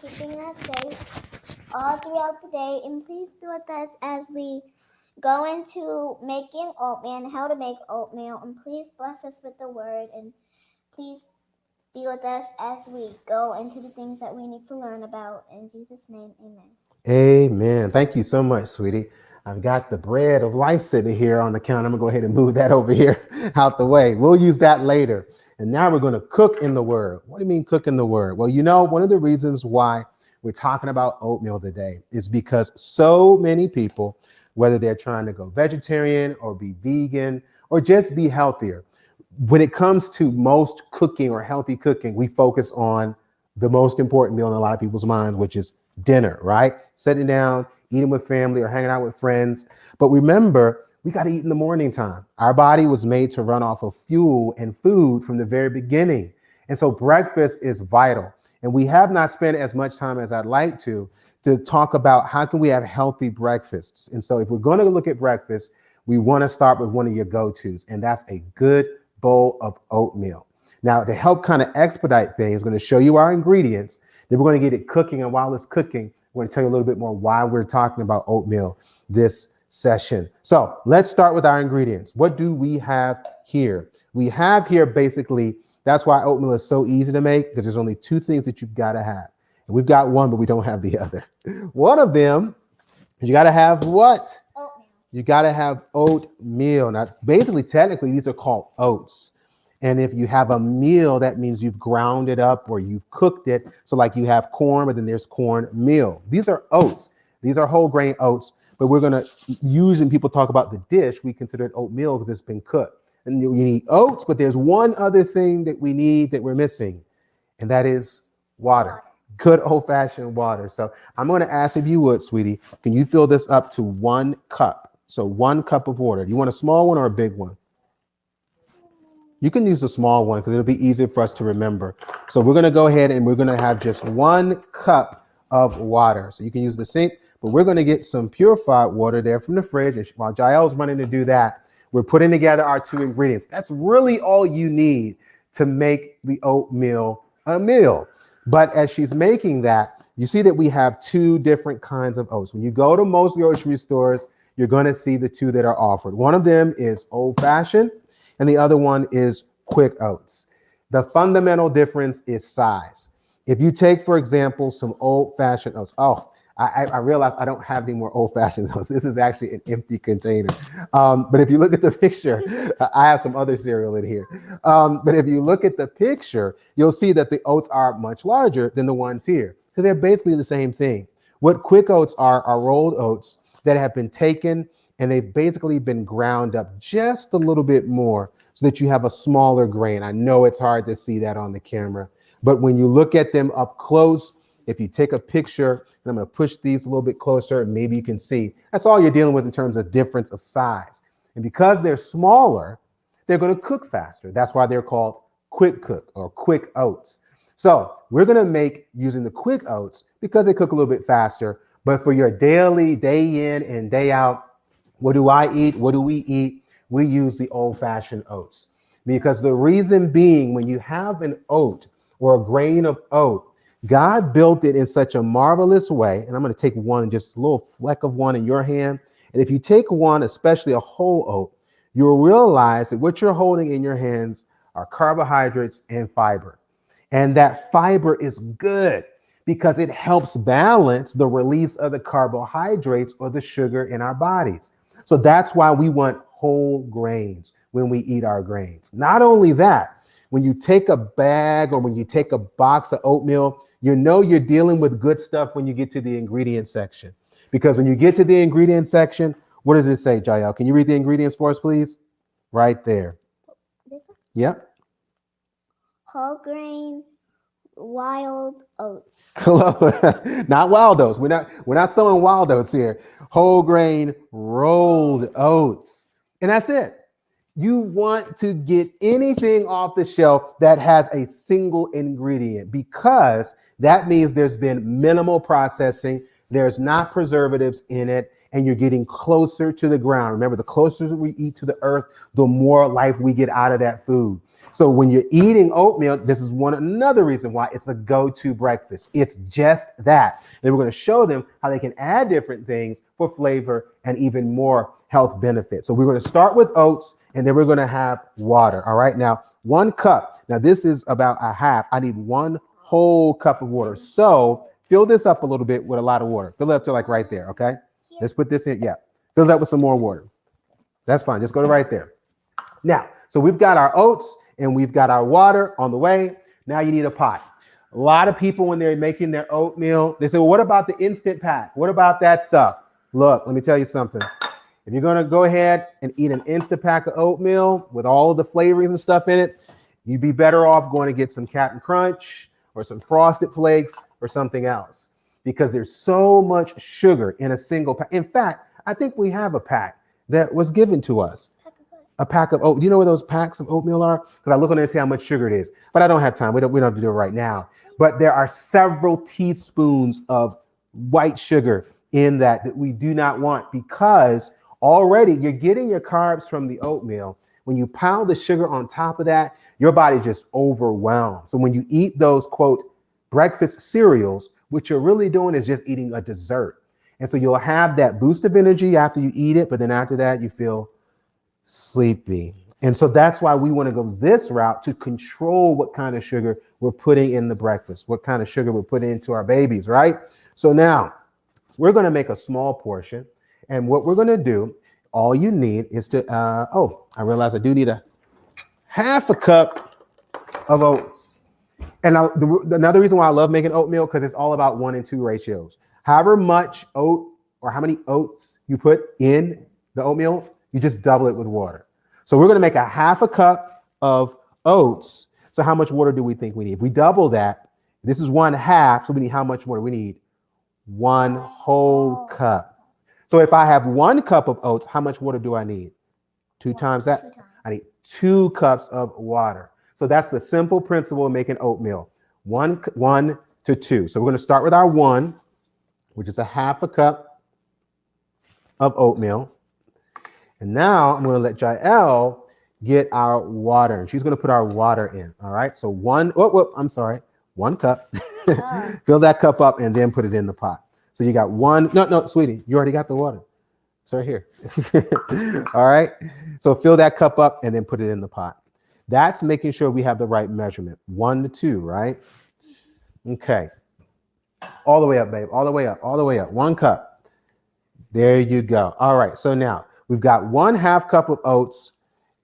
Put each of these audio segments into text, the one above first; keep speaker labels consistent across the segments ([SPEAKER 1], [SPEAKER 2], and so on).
[SPEAKER 1] keeping us safe all throughout the day. And please be with us as we go into making oatmeal and how to make oatmeal. And please bless us with the word. And please be with us as we go into the things that we need to learn about. In Jesus' name, amen.
[SPEAKER 2] Amen. Thank you so much, sweetie. I've got the bread of life sitting here on the counter. I'm going to go ahead and move that over here out the way. We'll use that later. And now we're going to cook in the word. What do you mean cook in the word? Well, one of the reasons why we're talking about oatmeal today is because so many people, whether they're trying to go vegetarian or be vegan or just be healthier, when it comes to most cooking or healthy cooking, we focus on the most important meal in a lot of people's minds, which is dinner, right? Sitting down, eating with family or hanging out with friends. But remember, we got to eat in the morning time. Our body was made to run off of fuel and food from the very beginning. And so breakfast is vital. And we have not spent as much time as I'd like to talk about how can we have healthy breakfasts. And so if we're going to look at breakfast, we want to start with one of your go-tos, and that's a good bowl of oatmeal. Now, to help kind of expedite things, I'm going to show you our ingredients. Then we're going to get it cooking. And while it's cooking, we're going to tell you a little bit more why we're talking about oatmeal this session. So let's start with our ingredients. What do we have here? We have here basically, that's why oatmeal is so easy to make, because there's only two things that you've got to have. And we've got one, but we don't have the other. One of them, you got to have what?
[SPEAKER 1] Oatmeal.
[SPEAKER 2] You got to have oatmeal. Now, basically, technically, these are called oats. And if you have a meal, that means you've ground it up or you've cooked it. So like you have corn, but then there's corn meal. These are oats. These are whole grain oats. But we're going to use, when people talk about the dish, we consider it oatmeal because it's been cooked. And you need oats, but there's one other thing that we need that we're missing, and that is water. Good old-fashioned water. So I'm going to ask if you would, sweetie, can you fill this up to 1 cup? So 1 cup of water. Do you want a small one or a big one? You can use a small one because it'll be easier for us to remember. So we're going to go ahead and we're going to have just 1 cup of water. So you can use the sink, but we're going to get some purified water there from the fridge. And while Jael's running to do that, we're putting together our 2 ingredients. That's really all you need to make the oatmeal a meal. But as she's making that, you see that we have 2 different kinds of oats. When you go to most grocery stores, you're going to see the 2 that are offered. One of them is old-fashioned, and the other one is quick oats. The fundamental difference is size. If you take, for example, some old-fashioned oats. I realize I don't have any more old-fashioned oats. This is actually an empty container. But if you look at the picture, I have some other cereal in here. But if you look at the picture, you'll see that the oats are much larger than the ones here because they're basically the same thing. What quick oats are rolled oats that have been taken and they've basically been ground up just a little bit more so that you have a smaller grain. I know it's hard to see that on the camera, but when you look at them up close, if you take a picture, and I'm going to push these a little bit closer, and maybe you can see, that's all you're dealing with in terms of difference of size. And because they're smaller, they're going to cook faster. That's why they're called quick cook or quick oats. So we're going to make using the quick oats because they cook a little bit faster. But for your daily, day in and day out, what do I eat? What do we eat? We use the old-fashioned oats. Because the reason being, when you have an oat or a grain of oat, God built it in such a marvelous way. And I'm going to take one, just a little fleck of one in your hand. And if you take one, especially a whole oat, you'll realize that what you're holding in your hands are carbohydrates and fiber. And that fiber is good because it helps balance the release of the carbohydrates or the sugar in our bodies. So that's why we want whole grains when we eat our grains. Not only that, when you take a bag or when you take a box of oatmeal, you know you're dealing with good stuff when you get to the ingredient section. Because when you get to the ingredient section, what does it say, Jael? Can you read the ingredients for us, please? Right there. Yep.
[SPEAKER 1] Whole grain, wild oats.
[SPEAKER 2] Not wild oats. We're not sowing wild oats here. Whole grain rolled oats. And that's it. You want to get anything off the shelf that has a single ingredient because that means there's been minimal processing. There's not preservatives in it. and you're getting closer to the ground. Remember, the closer we eat to the earth, the more life we get out of that food. So when you're eating oatmeal, this is another reason why it's a go-to breakfast. It's just that. And we're going to show them how they can add different things for flavor and even more health benefits. So we're going to start with oats, and then we're going to have water. All right. Now, 1 cup. Now, this is about a half. I need 1 whole cup of water. So fill this up a little bit with a lot of water. Fill it up to like right there. Okay. Let's put this in. Yeah. Fill that with some more water. That's fine. Just go to right there. Now, so we've got our oats and we've got our water on the way. Now you need a pot. A lot of people, when they're making their oatmeal, they say, well, what about the instant pack? What about that stuff? Look, let me tell you something. If you're going to go ahead and eat an instant pack of oatmeal with all of the flavorings and stuff in it, you'd be better off going to get some Captain Crunch or some Frosted Flakes or something else, because there's so much sugar in a single pack. In fact, I think we have a pack that was given to us. A pack of oat. Do you know where those packs of oatmeal are? Because I look on there and see how much sugar it is, but I don't have time. We don't have to do it right now. But there are several teaspoons of white sugar in that we do not want, because already you're getting your carbs from the oatmeal. When you pound the sugar on top of that, your body just overwhelmed. So when you eat those, quote, breakfast cereals, what you're really doing is just eating a dessert. And so you'll have that boost of energy after you eat it, but then after that, you feel sleepy. And so that's why we want to go this route, to control what kind of sugar we're putting in the breakfast, what kind of sugar we're putting into our babies, right? So now we're going to make a small portion. And what we're going to do, all you need is to, I realize I do need a half a cup of oats. And another reason why I love making oatmeal, because it's all about 1 and 2 ratios. However much oat or how many oats you put in the oatmeal, you just double it with water. So we're going to make a half a cup of oats. So how much water do we think we need? If we double that, this is 1/2. So we need how much water? We need 1 whole cup. So if I have 1 cup of oats, how much water do I need? 2 times that? 2 times. I need 2 cups of water. So that's the simple principle of making oatmeal. 1 to 2. So we're going to start with our 1, which is a half a cup of oatmeal. And now I'm going to let Jael get our water. And she's going to put our water in. All right. So 1 cup. Fill that cup up and then put it in the pot. So you got 1. No, sweetie, you already got the water. It's right here. All right. So fill that cup up and then put it in the pot. That's making sure we have the right measurement. 1 to 2, right? Okay. All the way up, babe. All the way up. All the way up. 1 cup. There you go. All right. So now we've got 1/2 cup of oats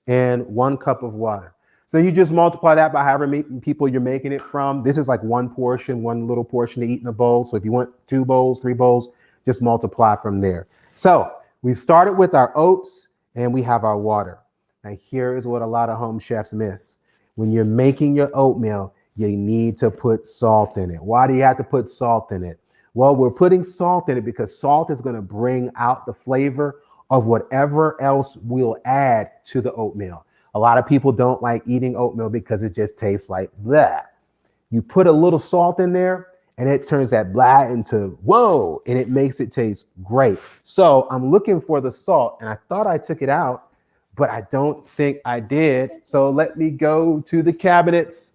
[SPEAKER 2] and 1 cup of water. So you just multiply that by however many people you're making it from. This is like 1 portion, 1 little portion to eat in a bowl. So if you want 2 bowls, 3 bowls, just multiply from there. So we've started with our oats and we have our water. Now here is what a lot of home chefs miss. When you're making your oatmeal, you need to put salt in it. Why do you have to put salt in it? Well, we're putting salt in it because salt is going to bring out the flavor of whatever else we'll add to the oatmeal. A lot of people don't like eating oatmeal because it just tastes like blah. You put a little salt in there and it turns that blah into whoa, and it makes it taste great. So I'm looking for the salt and I thought I took it out, but I don't think I did. So let me go to the cabinets.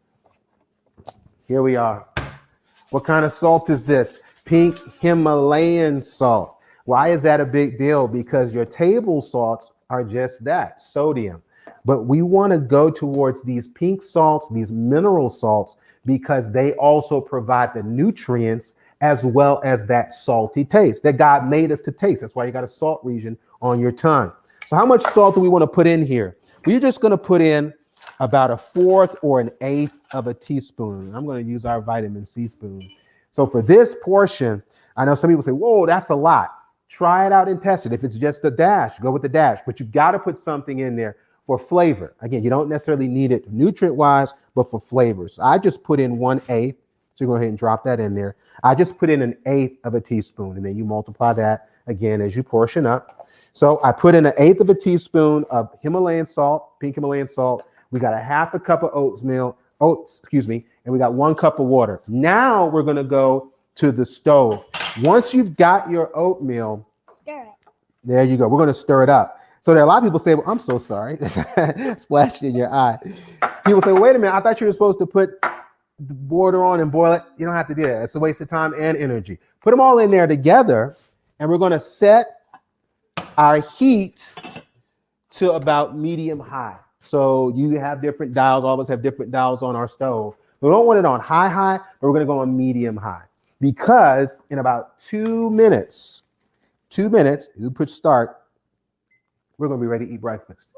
[SPEAKER 2] Here we are. What kind of salt is this? Pink Himalayan salt. Why is that a big deal? Because your table salts are just that, sodium. But we want to go towards these pink salts, these mineral salts, because they also provide the nutrients as well as that salty taste that God made us to taste. That's why you got a salt region on your tongue. So how much salt do we want to put in here? We're just going to put in about 1/4 or 1/8 of a teaspoon. I'm going to use our vitamin C spoon. So for this portion, I know some people say, whoa, that's a lot. Try it out and test it. If it's just a dash, go with the dash. But you've got to put something in there for flavor. Again, you don't necessarily need it nutrient-wise, but for flavors. I just put in 1/8. So go ahead and drop that in there. I just put in 1/8 of a teaspoon, and then you multiply that again as you portion up. So I put in 1/8 of a teaspoon of Himalayan salt, pink Himalayan salt. We got 1/2 cup of oats, and we got 1 cup of water. Now we're going to go to the stove. Once you've got your oatmeal, There you go. We're going to stir it up. So there are a lot of people say, well, I'm so sorry. Splashed in your eye. People say, well, wait a minute. I thought you were supposed to put the border on and boil it. You don't have to do that. It's a waste of time and energy. Put them all in there together, and we're going to set our heat to about medium high. So you have different dials. All of us have different dials on our stove. We don't want it on high, but we're going to go on medium high, because in about 2 minutes, you push start, we're going to be ready to eat breakfast.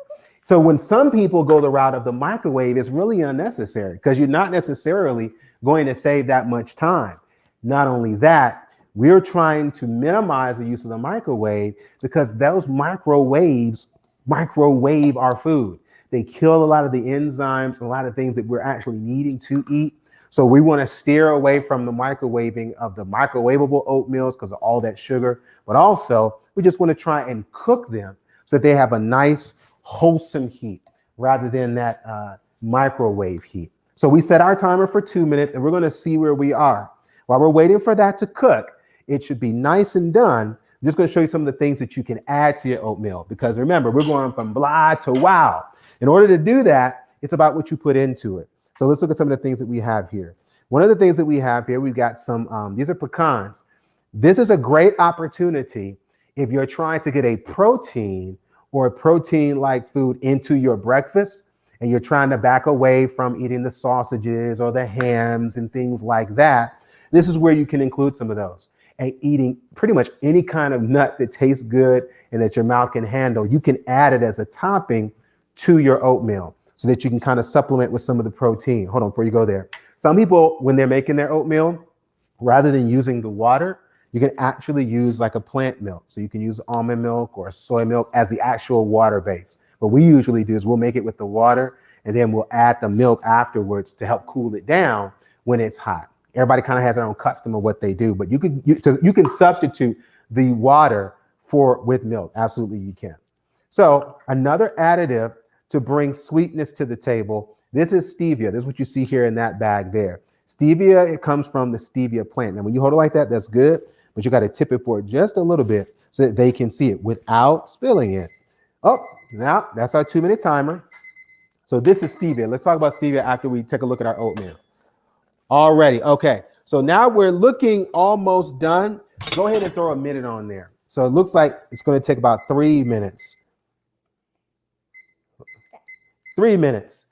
[SPEAKER 2] So when some people go the route of the microwave, it's really unnecessary, because you're not necessarily going to save that much time. Not only that, we're trying to minimize the use of the microwave, because those microwaves microwave our food. They kill a lot of the enzymes, a lot of things that we're actually needing to eat. So we want to steer away from the microwaving of the microwavable oatmeals because of all that sugar. But also, we just want to try and cook them so that they have a nice, wholesome heat rather than that microwave heat. So we set our timer for 2 minutes, and we're going to see where we are. While we're waiting for that to cook, it should be nice and done. I'm just going to show you some of the things that you can add to your oatmeal, because remember, we're going from blah to wow. In order to do that, it's about what you put into it. So let's look at some of the things that we have here. One of the things that we have here, we've got some, these are pecans. This is a great opportunity if you're trying to get a protein or a protein-like food into your breakfast, and you're trying to back away from eating the sausages or the hams and things like that. This is where you can include some of those. And eating pretty much any kind of nut that tastes good and that your mouth can handle, you can add it as a topping to your oatmeal so that you can kind of supplement with some of the protein. Hold on, before you go there. Some people, when they're making their oatmeal, rather than using the water, you can actually use like a plant milk. So you can use almond milk or soy milk as the actual water base. What we usually do is we'll make it with the water, and then we'll add the milk afterwards to help cool it down when it's hot. Everybody kind of has their own custom of what they do, but you can substitute the water with milk. Absolutely, you can. So another additive to bring sweetness to the table, this is stevia. This is what you see here in that bag there. Stevia, it comes from the stevia plant. Now, when you hold it like that, that's good, but you got to tip it forward just a little bit so that they can see it without spilling it. Oh, now that's our 2-minute timer. So this is stevia. Let's talk about stevia after we take a look at our oatmeal. Already, okay. So now we're looking almost done. Go ahead and throw a minute on there. So it looks like it's going to take about 3 minutes. 3 minutes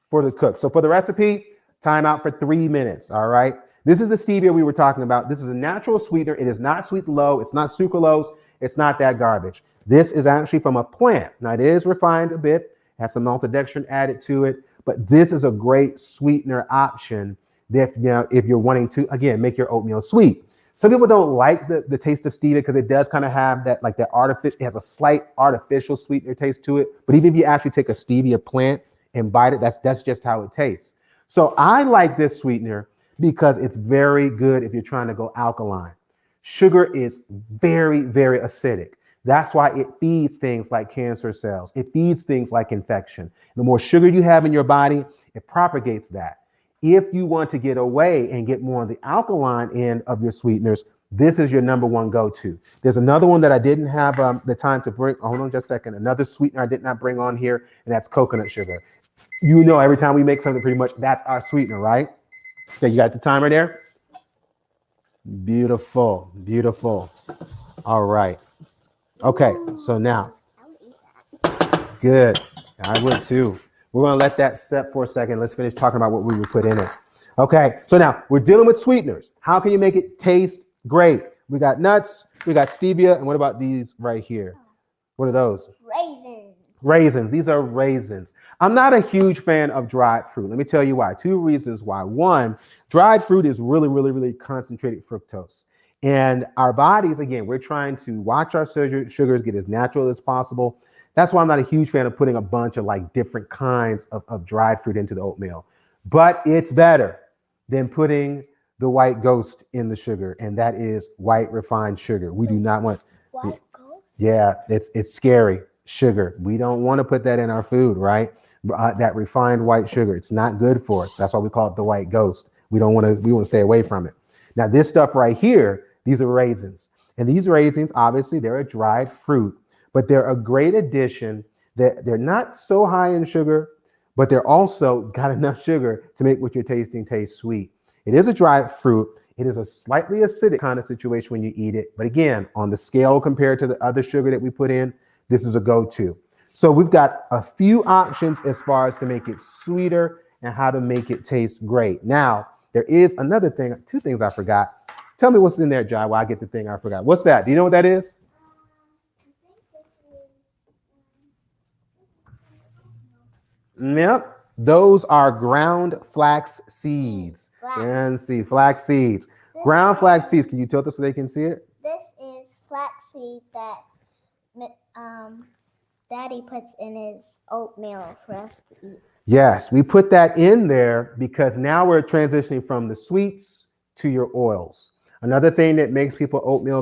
[SPEAKER 2] for the cook. So for the recipe, time out for 3 minutes, all right? This is the stevia we were talking about. This is a natural sweetener. It is not sweet low. It's not sucralose. It's not that garbage. This is actually from a plant. Now, it is refined a bit, has some maltodextrin added to it, but this is a great sweetener option if you're wanting to, again, make your oatmeal sweet. Some people don't like the taste of stevia because it does kind of have that, like that artificial, it has a slight artificial sweetener taste to it. But even if you actually take a stevia plant and bite it, that's just how it tastes. So I like this sweetener because it's very good if you're trying to go alkaline. Sugar is very, very acidic. That's why it feeds things like cancer cells. It feeds things like infection. The more sugar you have in your body, it propagates that. If you want to get away and get more on the alkaline end of your sweeteners, this is your number one go-to. There's another one that I didn't have the time to bring. Hold on just a second. Another sweetener I did not bring on here, and that's coconut sugar. You know, every time we make something, pretty much that's our sweetener, right? Okay, you got the timer there? Beautiful, beautiful. All right. Okay, so now, good. I would too. We're going to let that set for a second. Let's finish talking about what we would put in it. Okay, so now we're dealing with sweeteners. How can you make it taste great? We got nuts, we got stevia, and what about these right here? What are those?
[SPEAKER 1] Raisins.
[SPEAKER 2] Raisins. These are raisins. I'm not a huge fan of dried fruit. Let me tell you why. 2 reasons why. One, dried fruit is really, really, really concentrated fructose. And our bodies, again, we're trying to watch our sugars get as natural as possible. That's why I'm not a huge fan of putting a bunch of like different kinds of dried fruit into the oatmeal. But it's better than putting the white ghost in the sugar, and that is white refined sugar. We do not want.
[SPEAKER 1] White ghost?
[SPEAKER 2] Yeah, it's scary sugar. We don't want to put that in our food, right? That refined white sugar. It's not good for us. That's why we call it the white ghost. We want to stay away from it. Now, this stuff right here, these are raisins. And these raisins, obviously, they're a dried fruit, but they're a great addition. That they're not so high in sugar, but they're also got enough sugar to make what you're tasting taste sweet. It is a dried fruit. It is a slightly acidic kind of situation when you eat it. But again, on the scale compared to the other sugar that we put in, this is a go-to. So we've got a few options as far as to make it sweeter and how to make it taste great. Now, there is another thing, two things I forgot. Tell me what's in there, Jai, while I get the thing I forgot. What's that? Do you know what that is? Yep. Those are ground flax seeds. Ground seeds, flax seeds. Ground flax seeds. Can you tilt it so they can see it?
[SPEAKER 1] This is flaxseed that Daddy puts in his oatmeal for us to eat.
[SPEAKER 2] Yes, we put that in there because now we're transitioning from the sweets to your oils. Another thing that makes people oatmeal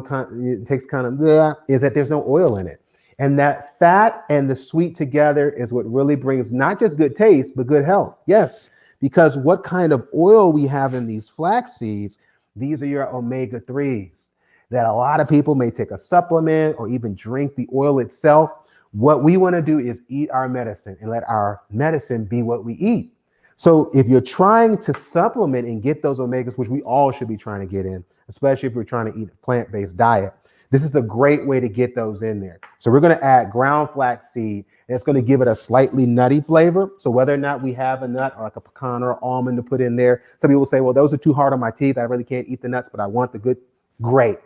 [SPEAKER 2] takes kind of is that there's no oil in it. And that fat and the sweet together is what really brings not just good taste, but good health. Yes, because what kind of oil we have in these flax seeds, these are your omega-3s that a lot of people may take a supplement or even drink the oil itself. What we want to do is eat our medicine and let our medicine be what we eat. So if you're trying to supplement and get those omegas, which we all should be trying to get in, especially if we're trying to eat a plant-based diet, this is a great way to get those in there. So we're going to add ground flax seed, and it's going to give it a slightly nutty flavor. So whether or not we have a nut or like a pecan or almond to put in there, some people say, well, those are too hard on my teeth. I really can't eat the nuts, but I want the good, great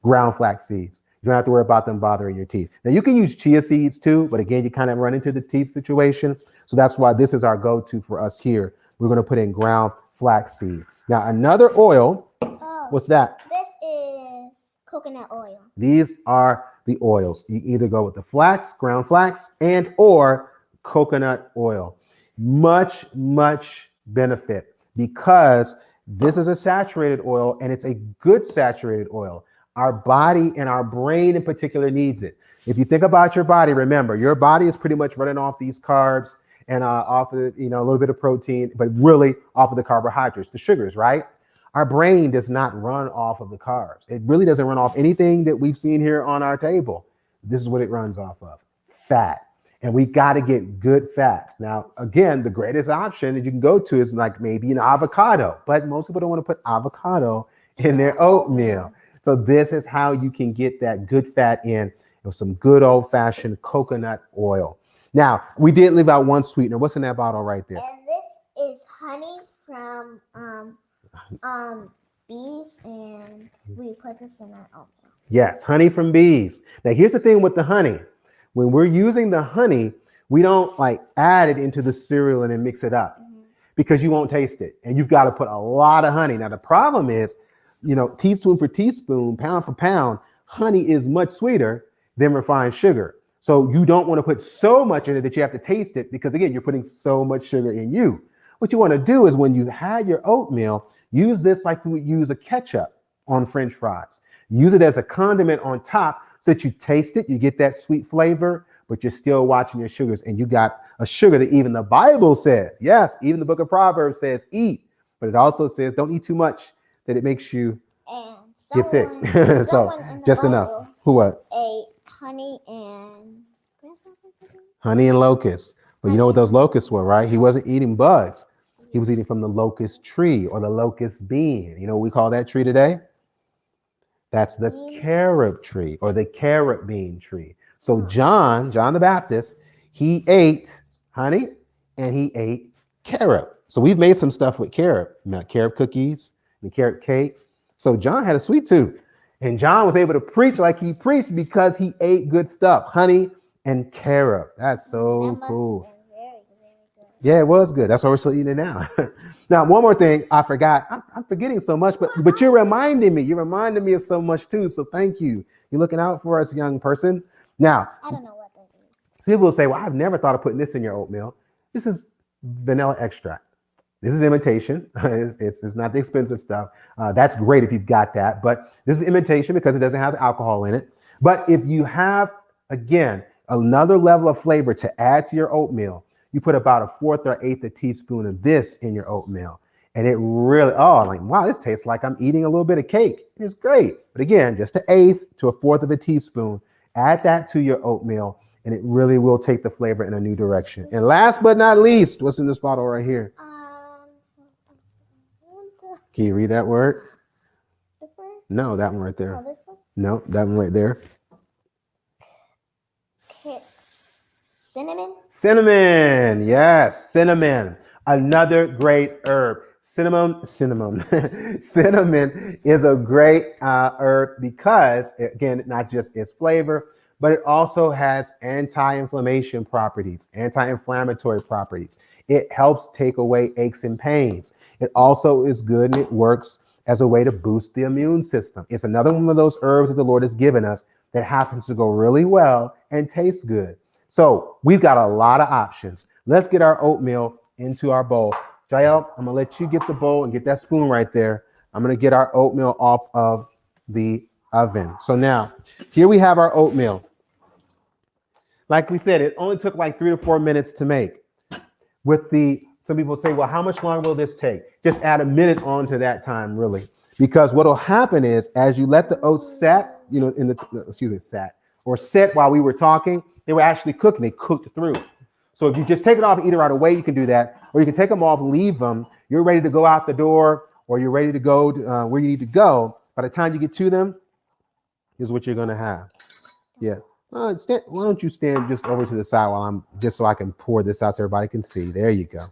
[SPEAKER 2] ground flax seeds. You don't have to worry about them bothering your teeth. Now you can use chia seeds too, but again, you kind of run into the teeth situation. So that's why this is our go-to for us here. We're going to put in ground flax seed. Now another oil, what's that?
[SPEAKER 1] This is coconut oil.
[SPEAKER 2] These are the oils. You either go with the flax, ground flax, and or coconut oil. Much, much benefit because this is a saturated oil and it's a good saturated oil. Our body and our brain in particular needs it. If you think about your body, remember, your body is pretty much running off these carbs and off of, a little bit of protein, but really off of the carbohydrates, the sugars, right? Our brain does not run off of the carbs. It really doesn't run off anything that we've seen here on our table. This is what it runs off of, fat. And we got to get good fats. Now, again, the greatest option that you can go to is like maybe an avocado, but most people don't want to put avocado in their oatmeal. So this is how you can get that good fat in with some good old fashioned coconut oil. Now, we did leave out one sweetener. What's in that bottle right there?
[SPEAKER 1] And this is honey from bees, and we put this in our oatmeal.
[SPEAKER 2] Yes, honey from bees. Now, here's the thing with the honey. When we're using the honey, we don't like add it into the cereal and then mix it up because you won't taste it. And you've got to put a lot of honey. Now, the problem is, teaspoon for teaspoon, pound for pound, honey is much sweeter than refined sugar. So you don't want to put so much in it that you have to taste it because, again, you're putting so much sugar in you. What you want to do is when you had your oatmeal, use this like you would use a ketchup on French fries. Use it as a condiment on top so that you taste it, you get that sweet flavor, but you're still watching your sugars. And you got a sugar that even the Bible says, yes, even the book of Proverbs says eat, but it also says don't eat too much that it makes you get sick. So just enough. Who what?
[SPEAKER 1] Ate honey
[SPEAKER 2] and locusts. But you know what those locusts were, right? He wasn't eating bugs. He was eating from the locust tree or the locust bean. You know what we call that tree today? That's the carob tree or the carrot bean tree. So John the Baptist, he ate honey and he ate carob. So we've made some stuff with carob, carob cookies and carrot cake. So John had a sweet tooth, and John was able to preach like he preached because he ate good stuff, honey and carob. That's so cool. Yeah, it was good. That's why we're still eating it now. Now, one more thing I forgot. I'm forgetting so much, but you're reminding me. You're reminding me of so much too. So thank you. You're looking out for us, young person. Now,
[SPEAKER 1] I don't know what that is.
[SPEAKER 2] People will say, well, I've never thought of putting this in your oatmeal. This is vanilla extract. This is imitation. It's not the expensive stuff. That's great if you've got that. But this is imitation because it doesn't have alcohol in it. But if you have, again, another level of flavor to add to your oatmeal, you put about 1/4 or 1/8 teaspoon of this in your oatmeal. And it really, oh, I'm like, wow, this tastes like I'm eating a little bit of cake. It's great. But again, just an eighth to a fourth of a teaspoon. Add that to your oatmeal, and it really will take the flavor in a new direction. And last but not least, what's in this bottle right here? Can you read that word?
[SPEAKER 1] This word?
[SPEAKER 2] No, that one right there.
[SPEAKER 1] Oh, this one?
[SPEAKER 2] No, that one right there.
[SPEAKER 1] Cinnamon?
[SPEAKER 2] Cinnamon, yes, cinnamon. Another great herb. Cinnamon. Cinnamon is a great herb because, again, not just its flavor, but it also has anti-inflammation properties, anti-inflammatory properties. It helps take away aches and pains. It also is good and it works as a way to boost the immune system. It's another one of those herbs that the Lord has given us that happens to go really well and taste good. So we've got a lot of options. Let's get our oatmeal into our bowl. Jael, I'm gonna let you get the bowl and get that spoon right there. I'm gonna get our oatmeal off of the oven. So now, here we have our oatmeal. Like we said, it only took like 3 to 4 minutes to make. Some people say, well, how much longer will this take? Just add a minute on to that time, really. Because what'll happen is, as you let the oats set, set while we were talking, they were actually cooking. They cooked through. So if you just take it off and eat it right away, you can do that. Or you can take them off, leave them. You're ready to go out the door, or you're ready to go to, where you need to go. By the time you get to them, here's what you're going to have. Yeah. Why don't you stand just over to the side while just so I can pour this out so everybody can see. There you go.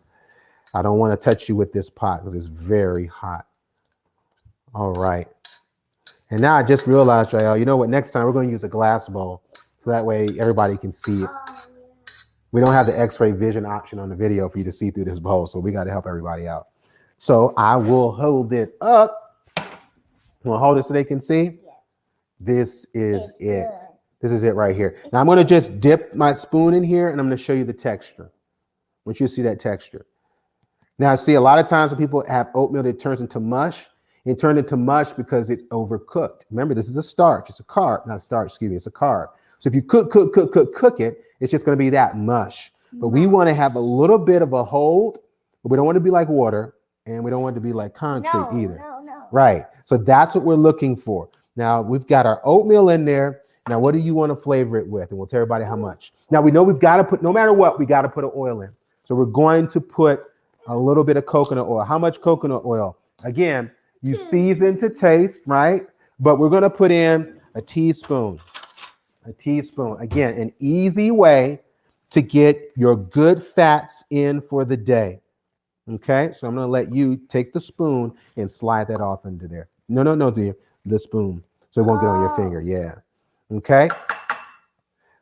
[SPEAKER 2] I don't want to touch you with this pot because it's very hot. All right. And now I just realized, Jael, you know what? Next time we're going to use a glass bowl so that way everybody can see it. We don't have the X-ray vision option on the video for you to see through this bowl, so we got to help everybody out. So I will hold it up. You want to hold it so they can see? This is it. Good. This is it right here. Now I'm going to just dip my spoon in here and I'm going to show you the texture. I want you to see that texture. Now, see, a lot of times when people have oatmeal that turns into mush, it turned into mush because it's overcooked. Remember, this is a starch. It's a carb. Not a starch, excuse me. It's a carb. So if you cook it, it's just going to be that mush. But we want to have a little bit of a hold, but we don't want to be like water and we don't want it to be like concrete either. No. Right. So that's what we're looking for. Now, we've got our oatmeal in there. Now, what do you want to flavor it with? And we'll tell everybody how much. Now, we know we've got to put, no matter what, we got to put an oil in. So we're going to put a little bit of coconut oil. How much coconut oil? Again, you season to taste, right? But we're going to put in a teaspoon. A teaspoon. Again, an easy way to get your good fats in for the day. Okay, so I'm going to let you take the spoon and slide that off into there. No, dear, the spoon. So it won't get on your finger. Yeah. Okay.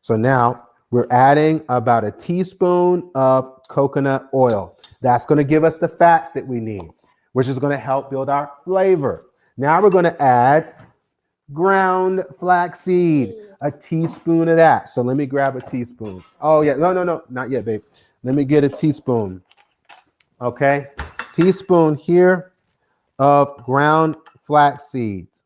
[SPEAKER 2] So now we're adding about a teaspoon of coconut oil. That's going to give us the fats that we need, which is going to help build our flavor. Now we're going to add ground flaxseed, a teaspoon of that. So let me grab a teaspoon. Oh, yeah. No, not yet, babe. Let me get a teaspoon. Okay. Teaspoon here of ground flax seeds.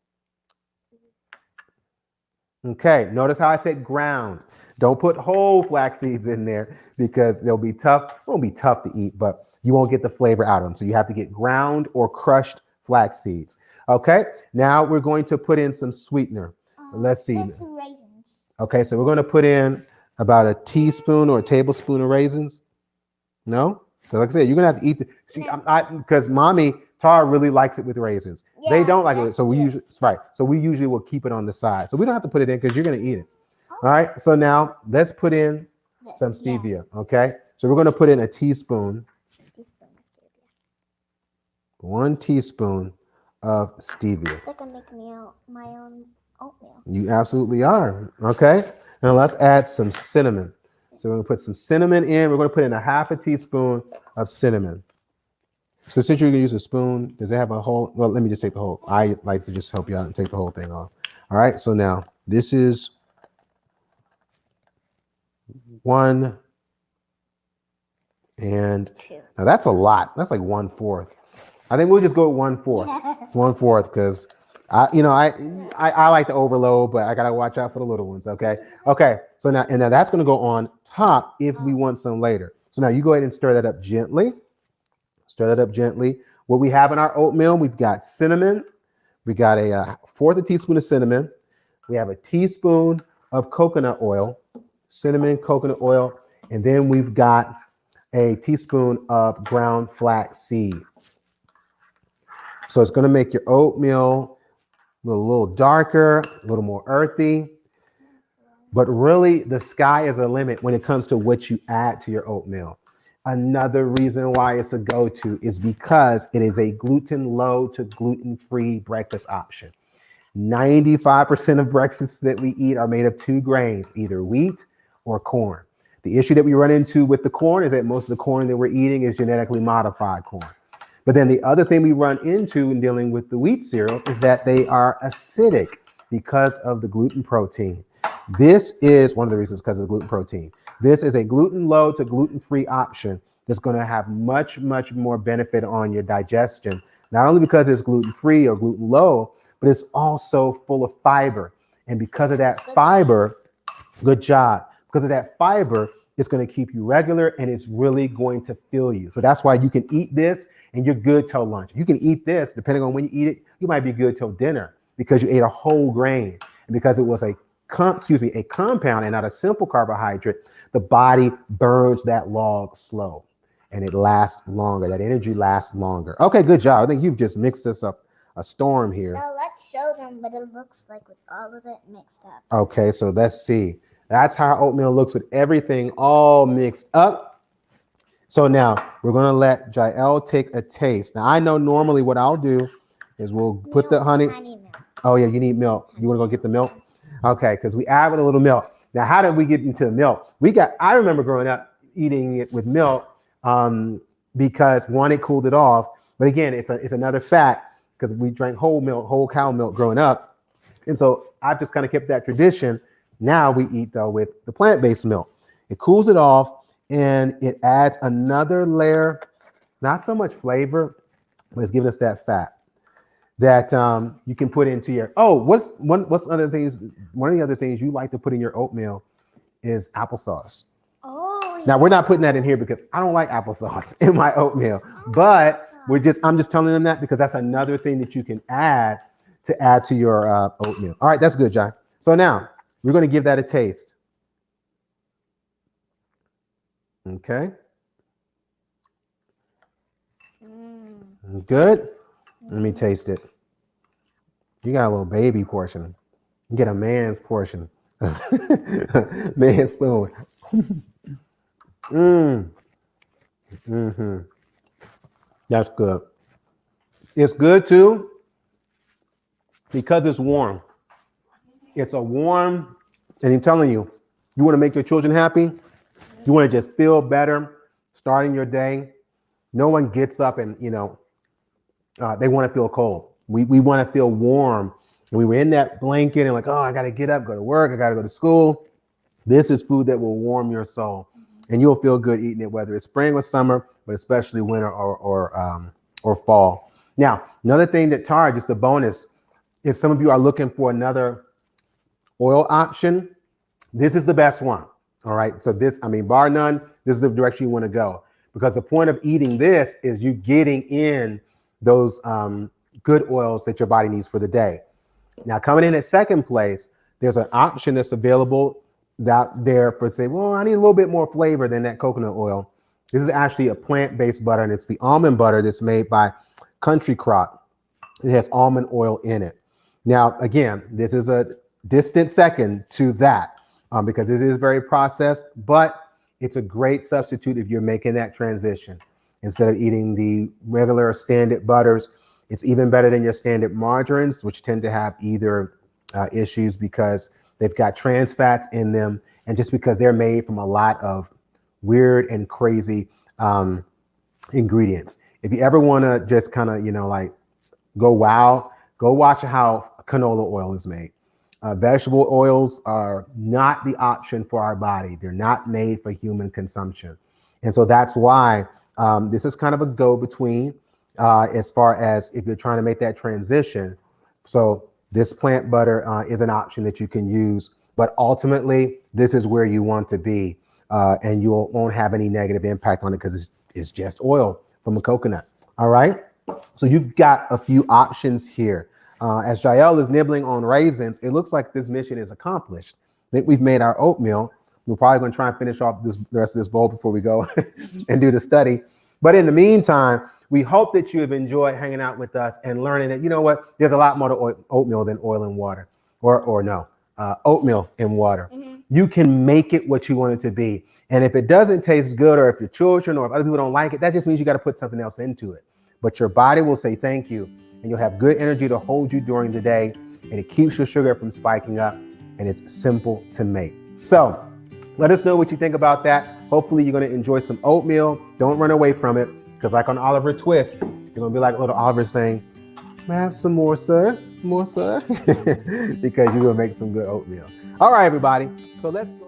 [SPEAKER 2] Okay. Notice how I said ground. Don't put whole flax seeds in there because they'll be tough. Won't be tough to eat, but you won't get the flavor out of them. So you have to get ground or crushed flax seeds. Okay. Now we're going to put in some sweetener. Let's see.
[SPEAKER 1] Some raisins.
[SPEAKER 2] Okay. So we're going to put in about a teaspoon or a tablespoon of raisins. No? Because like I said, you're going to have to eat because mommy, Tara really likes it with raisins. Yeah, they don't like it. So we usually, right. So we usually will keep it on the side. So we don't have to put it in because you're going to eat it. All right. So now let's put in some stevia. Okay. So we're going to put in a teaspoon. 1 teaspoon of stevia.
[SPEAKER 1] I think I'm making my own oatmeal.
[SPEAKER 2] You absolutely are. Okay. Now let's add some cinnamon. So we're going to put some cinnamon in. We're going to put in a half a teaspoon of cinnamon. So since you're going to use a spoon, does it have a whole? Well, let me just take the whole. I like to just help you out and take the whole thing off. All right. So now this is 1 and 2. Now that's a lot. That's like 1/4. I think we'll just go with 1/4. Yeah. It's 1/4 because I like to overload, but I gotta watch out for the little ones. Okay. So now that's gonna go on top if we want some later. So now you go ahead and stir that up gently. Stir that up gently. what we have in our oatmeal, we've got cinnamon. We got a fourth a teaspoon of cinnamon. We have a teaspoon of coconut oil, cinnamon, coconut oil, and then we've got a teaspoon of ground flax seed. So it's going to make your oatmeal a little darker, a little more earthy. But really, the sky is a limit when it comes to what you add to your oatmeal. Another reason why it's a go-to is because it is a gluten-low to gluten-free breakfast option. 95% of breakfasts that we eat are made of two grains, either wheat or corn. The issue that we run into with the corn is that most of the corn that we're eating is genetically modified corn. But then the other thing we run into in dealing with the wheat cereal is that they are acidic because of the gluten protein. This is one of the reasons because of the gluten protein. This is a gluten-low to gluten-free option that's going to have much, much more benefit on your digestion, not only because it's gluten-free or gluten-low, but it's also full of fiber. And because of that fiber, good job. Because of that fiber, it's going to keep you regular and it's really going to fill you. So that's why you can eat this and you're good till lunch. You can eat this, depending on when you eat it, you might be good till dinner because you ate a whole grain. And because it was a compound and not a simple carbohydrate, the body burns that log slow and it lasts longer. That energy lasts longer. Okay, good job. I think you've just mixed us up a storm here.
[SPEAKER 1] So let's show them what it looks like with all of it mixed up.
[SPEAKER 2] Okay, so let's see. That's how oatmeal looks with everything all mixed up. So now we're going to let Jael take a taste. Now I know normally what I'll do is we'll put the honey. Oh yeah, you need milk. You want to go get the milk? Okay, because we added a little milk. Now, how did we get into milk? I remember growing up eating it with milk because one, it cooled it off. But again, it's another fact because we drank whole milk, whole cow milk growing up. And so I've just kind of kept that tradition. Now we eat though with the plant-based milk. It cools it off and it adds another layer, not so much flavor, but it's giving us that fat that you can put into your, what's other things, one of the other things you like to put in your oatmeal is applesauce.
[SPEAKER 1] Oh,
[SPEAKER 2] now we're not putting that in here because I don't like applesauce in my oatmeal, but I'm just telling them that because that's another thing that you can add to your oatmeal. All right, that's good, John. So now we're going to give that a taste. Okay. Good. Let me taste it. You got a little baby portion. You get a man's portion. Man's spoon. That's good. It's good too because it's warm. It's a warm, and I'm telling you, you want to make your children happy. You want to just feel better starting your day. No one gets up and, they want to feel cold. We want to feel warm. And we were in that blanket and like, I got to get up, go to work. I got to go to school. This is food that will warm your soul and you'll feel good eating it, whether it's spring or summer, but especially winter or fall. Now, another thing that Tara, just a bonus, if some of you are looking for another oil option, this is the best one. All right. So bar none, this is the direction you want to go because the point of eating this is you getting in those good oils that your body needs for the day. Now, coming in at second place, there's an option that's available out there for say, well, I need a little bit more flavor than that coconut oil. This is actually a plant-based butter, and it's the almond butter that's made by Country Crock. It has almond oil in it. Now, again, this is a distant second to that because this is very processed, but it's a great substitute if you're making that transition. Instead of eating the regular standard butters, it's even better than your standard margarines, which tend to have either issues because they've got trans fats in them and just because they're made from a lot of weird and crazy ingredients. If you ever want to just kind of, go wild, go watch how canola oil is made. Vegetable oils are not the option for our body. They're not made for human consumption. And so that's why this is kind of a go-between as far as if you're trying to make that transition. So this plant butter is an option that you can use, but ultimately this is where you want to be and you won't have any negative impact on it because it's just oil from a coconut. All right. So you've got a few options here. As Jael is nibbling on raisins, it looks like this mission is accomplished. I think we've made our oatmeal. We're probably going to try and finish off the rest of this bowl before we go and do the study. But in the meantime, we hope that you have enjoyed hanging out with us and learning that, you know what, there's a lot more to oatmeal than oil and water, or no, oatmeal and water. Mm-hmm. You can make it what you want it to be. And if it doesn't taste good, or if your children or if other people don't like it, that just means you got to put something else into it. But your body will say thank you, and you'll have good energy to hold you during the day, and it keeps your sugar from spiking up, and it's simple to make. So let us know what you think about that. Hopefully you're going to enjoy some oatmeal. Don't run away from it, because like on Oliver Twist, you're going to be like little Oliver saying, "May I have some more, sir? More, sir?" Because you're going to make some good oatmeal. All right, everybody. So let's go.